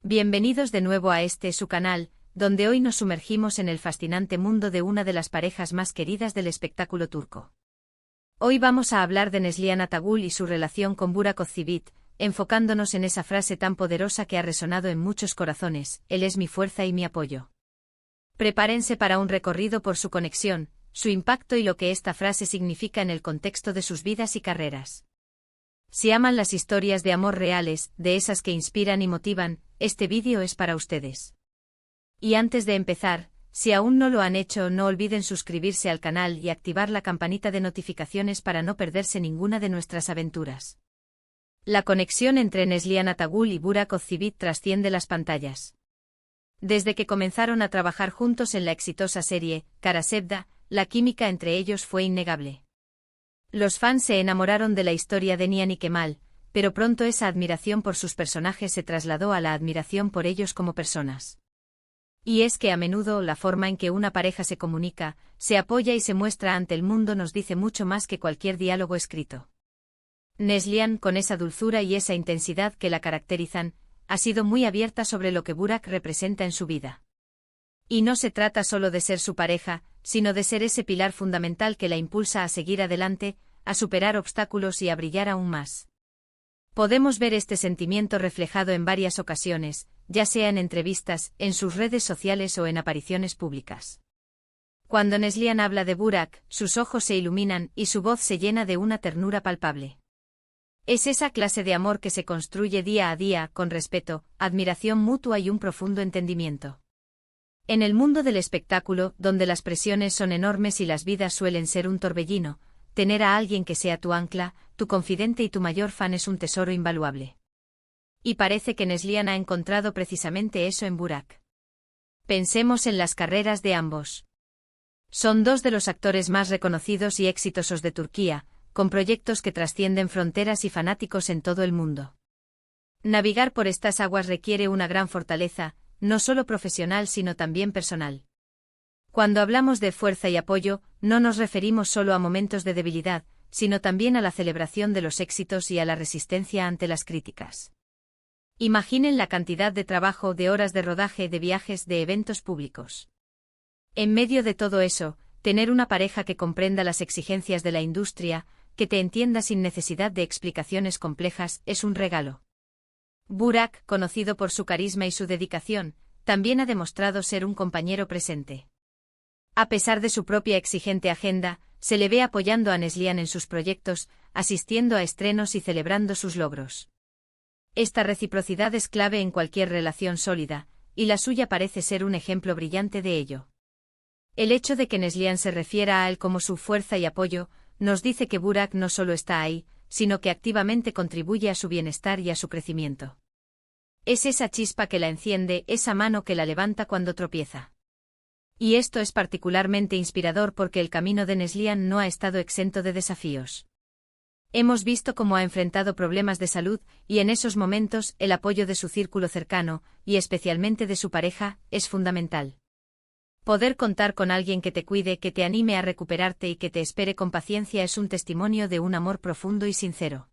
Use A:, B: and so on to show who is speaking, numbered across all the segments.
A: Bienvenidos de nuevo a su canal, donde hoy nos sumergimos en el fascinante mundo de una de las parejas más queridas del espectáculo turco. Hoy vamos a hablar de Neslihan Atagül y su relación con Burak Özçivit, enfocándonos en esa frase tan poderosa que ha resonado en muchos corazones: él es mi fuerza y mi apoyo. Prepárense para un recorrido por su conexión, su impacto y lo que esta frase significa en el contexto de sus vidas y carreras. Si aman las historias de amor reales, de esas que inspiran y motivan, este vídeo es para ustedes. Y antes de empezar, si aún no lo han hecho, no olviden suscribirse al canal y activar la campanita de notificaciones para no perderse ninguna de nuestras aventuras. La conexión entre Neslihan Atagül y Burak Özçivit trasciende las pantallas. Desde que comenzaron a trabajar juntos en la exitosa serie Kara Sevda, la química entre ellos fue innegable. Los fans se enamoraron de la historia de Nihan y Kemal, pero pronto esa admiración por sus personajes se trasladó a la admiración por ellos como personas. Y es que a menudo la forma en que una pareja se comunica, se apoya y se muestra ante el mundo nos dice mucho más que cualquier diálogo escrito. Neslihan, con esa dulzura y esa intensidad que la caracterizan, ha sido muy abierta sobre lo que Burak representa en su vida. Y no se trata solo de ser su pareja, sino de ser ese pilar fundamental que la impulsa a seguir adelante, a superar obstáculos y a brillar aún más. Podemos ver este sentimiento reflejado en varias ocasiones, ya sea en entrevistas, en sus redes sociales o en apariciones públicas. Cuando Neslihan habla de Burak, sus ojos se iluminan y su voz se llena de una ternura palpable. Es esa clase de amor que se construye día a día, con respeto, admiración mutua y un profundo entendimiento. En el mundo del espectáculo, donde las presiones son enormes y las vidas suelen ser un torbellino, tener a alguien que sea tu ancla, tu confidente y tu mayor fan es un tesoro invaluable. Y parece que Neslihan ha encontrado precisamente eso en Burak. Pensemos en las carreras de ambos. Son dos de los actores más reconocidos y exitosos de Turquía, con proyectos que trascienden fronteras y fanáticos en todo el mundo. Navegar por estas aguas requiere una gran fortaleza, no solo profesional sino también personal. Cuando hablamos de fuerza y apoyo, no nos referimos solo a momentos de debilidad, sino también a la celebración de los éxitos y a la resistencia ante las críticas. Imaginen la cantidad de trabajo, de horas de rodaje, de viajes, de eventos públicos. En medio de todo eso, tener una pareja que comprenda las exigencias de la industria, que te entienda sin necesidad de explicaciones complejas, es un regalo. Burak, conocido por su carisma y su dedicación, también ha demostrado ser un compañero presente. A pesar de su propia exigente agenda, se le ve apoyando a Neslihan en sus proyectos, asistiendo a estrenos y celebrando sus logros. Esta reciprocidad es clave en cualquier relación sólida, y la suya parece ser un ejemplo brillante de ello. El hecho de que Neslihan se refiera a él como su fuerza y apoyo, nos dice que Burak no solo está ahí, sino que activamente contribuye a su bienestar y a su crecimiento. Es esa chispa que la enciende, esa mano que la levanta cuando tropieza. Y esto es particularmente inspirador porque el camino de Neslihan no ha estado exento de desafíos. Hemos visto cómo ha enfrentado problemas de salud, y en esos momentos el apoyo de su círculo cercano, y especialmente de su pareja, es fundamental. Poder contar con alguien que te cuide, que te anime a recuperarte y que te espere con paciencia es un testimonio de un amor profundo y sincero.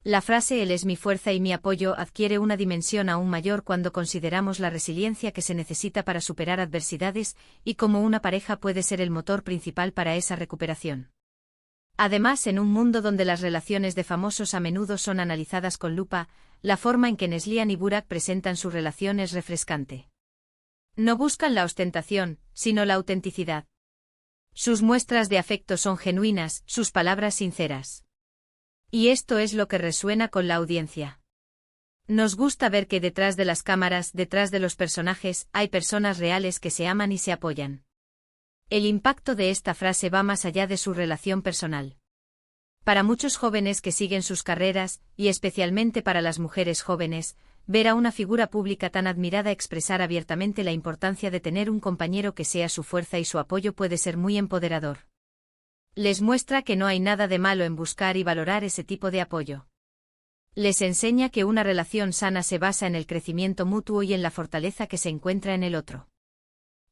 A: La frase «él es mi fuerza y mi apoyo» adquiere una dimensión aún mayor cuando consideramos la resiliencia que se necesita para superar adversidades y cómo una pareja puede ser el motor principal para esa recuperación. Además, en un mundo donde las relaciones de famosos a menudo son analizadas con lupa, la forma en que Neslihan y Burak presentan su relación es refrescante. No buscan la ostentación, sino la autenticidad. Sus muestras de afecto son genuinas, sus palabras sinceras. Y esto es lo que resuena con la audiencia. Nos gusta ver que detrás de las cámaras, detrás de los personajes, hay personas reales que se aman y se apoyan. El impacto de esta frase va más allá de su relación personal. Para muchos jóvenes que siguen sus carreras, y especialmente para las mujeres jóvenes, ver a una figura pública tan admirada expresar abiertamente la importancia de tener un compañero que sea su fuerza y su apoyo puede ser muy empoderador. Les muestra que no hay nada de malo en buscar y valorar ese tipo de apoyo. Les enseña que una relación sana se basa en el crecimiento mutuo y en la fortaleza que se encuentra en el otro.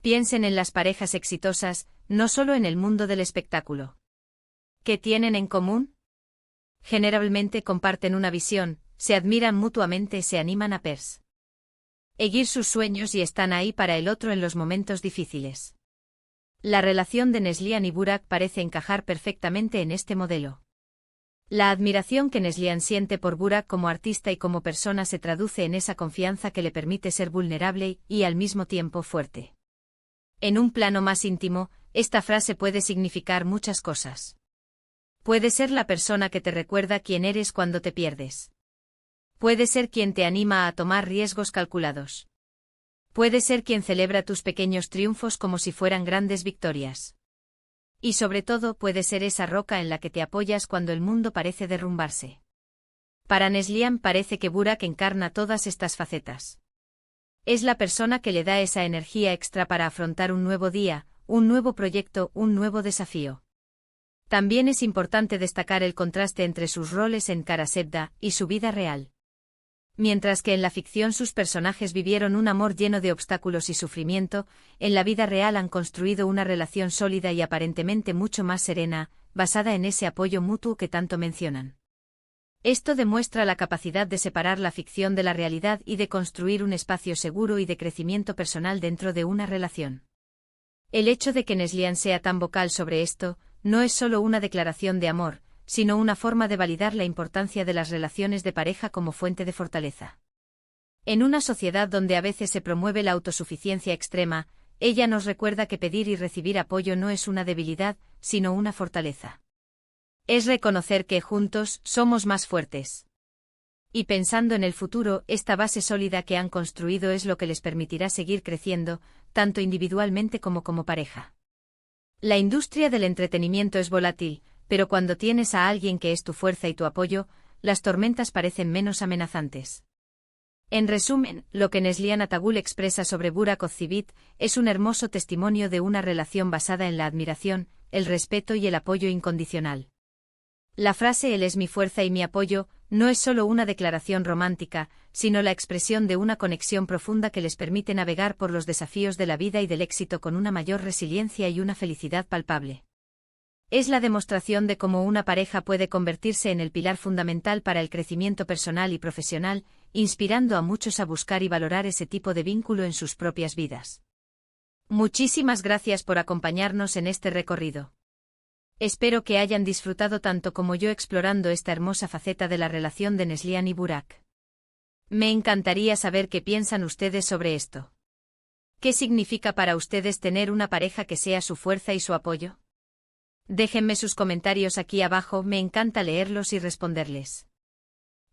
A: Piensen en las parejas exitosas, no solo en el mundo del espectáculo. ¿Qué tienen en común? Generalmente comparten una visión, se admiran mutuamente, se animan a pers. seguir sus sueños y están ahí para el otro en los momentos difíciles. La relación de Neslihan y Burak parece encajar perfectamente en este modelo. La admiración que Neslihan siente por Burak como artista y como persona se traduce en esa confianza que le permite ser vulnerable y al mismo tiempo fuerte. En un plano más íntimo, esta frase puede significar muchas cosas. Puede ser la persona que te recuerda quién eres cuando te pierdes. Puede ser quien te anima a tomar riesgos calculados. Puede ser quien celebra tus pequeños triunfos como si fueran grandes victorias. Y sobre todo puede ser esa roca en la que te apoyas cuando el mundo parece derrumbarse. Para Neslihan parece que Burak encarna todas estas facetas. Es la persona que le da esa energía extra para afrontar un nuevo día, un nuevo proyecto, un nuevo desafío. También es importante destacar el contraste entre sus roles en Kara Sevda y su vida real. Mientras que en la ficción sus personajes vivieron un amor lleno de obstáculos y sufrimiento, en la vida real han construido una relación sólida y aparentemente mucho más serena, basada en ese apoyo mutuo que tanto mencionan. Esto demuestra la capacidad de separar la ficción de la realidad y de construir un espacio seguro y de crecimiento personal dentro de una relación. El hecho de que Neslihan sea tan vocal sobre esto, no es solo una declaración de amor, sino una forma de validar la importancia de las relaciones de pareja como fuente de fortaleza. En una sociedad donde a veces se promueve la autosuficiencia extrema, ella nos recuerda que pedir y recibir apoyo no es una debilidad, sino una fortaleza. Es reconocer que juntos somos más fuertes. Y pensando en el futuro, esta base sólida que han construido es lo que les permitirá seguir creciendo, tanto individualmente como pareja. La industria del entretenimiento es volátil, pero cuando tienes a alguien que es tu fuerza y tu apoyo, las tormentas parecen menos amenazantes. En resumen, lo que Neslihan Atagul expresa sobre Burak Ozcivit es un hermoso testimonio de una relación basada en la admiración, el respeto y el apoyo incondicional. La frase "Él es mi fuerza y mi apoyo" no es solo una declaración romántica, sino la expresión de una conexión profunda que les permite navegar por los desafíos de la vida y del éxito con una mayor resiliencia y una felicidad palpable. Es la demostración de cómo una pareja puede convertirse en el pilar fundamental para el crecimiento personal y profesional, inspirando a muchos a buscar y valorar ese tipo de vínculo en sus propias vidas. Muchísimas gracias por acompañarnos en este recorrido. Espero que hayan disfrutado tanto como yo explorando esta hermosa faceta de la relación de Neslihan y Burak. Me encantaría saber qué piensan ustedes sobre esto. ¿Qué significa para ustedes tener una pareja que sea su fuerza y su apoyo? Déjenme sus comentarios aquí abajo, me encanta leerlos y responderles.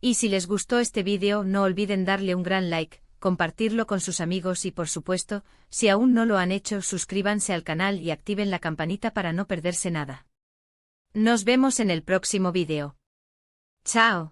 A: Y si les gustó este vídeo, no olviden darle un gran like, compartirlo con sus amigos y por supuesto, si aún no lo han hecho, suscríbanse al canal y activen la campanita para no perderse nada. Nos vemos en el próximo vídeo. ¡Chao!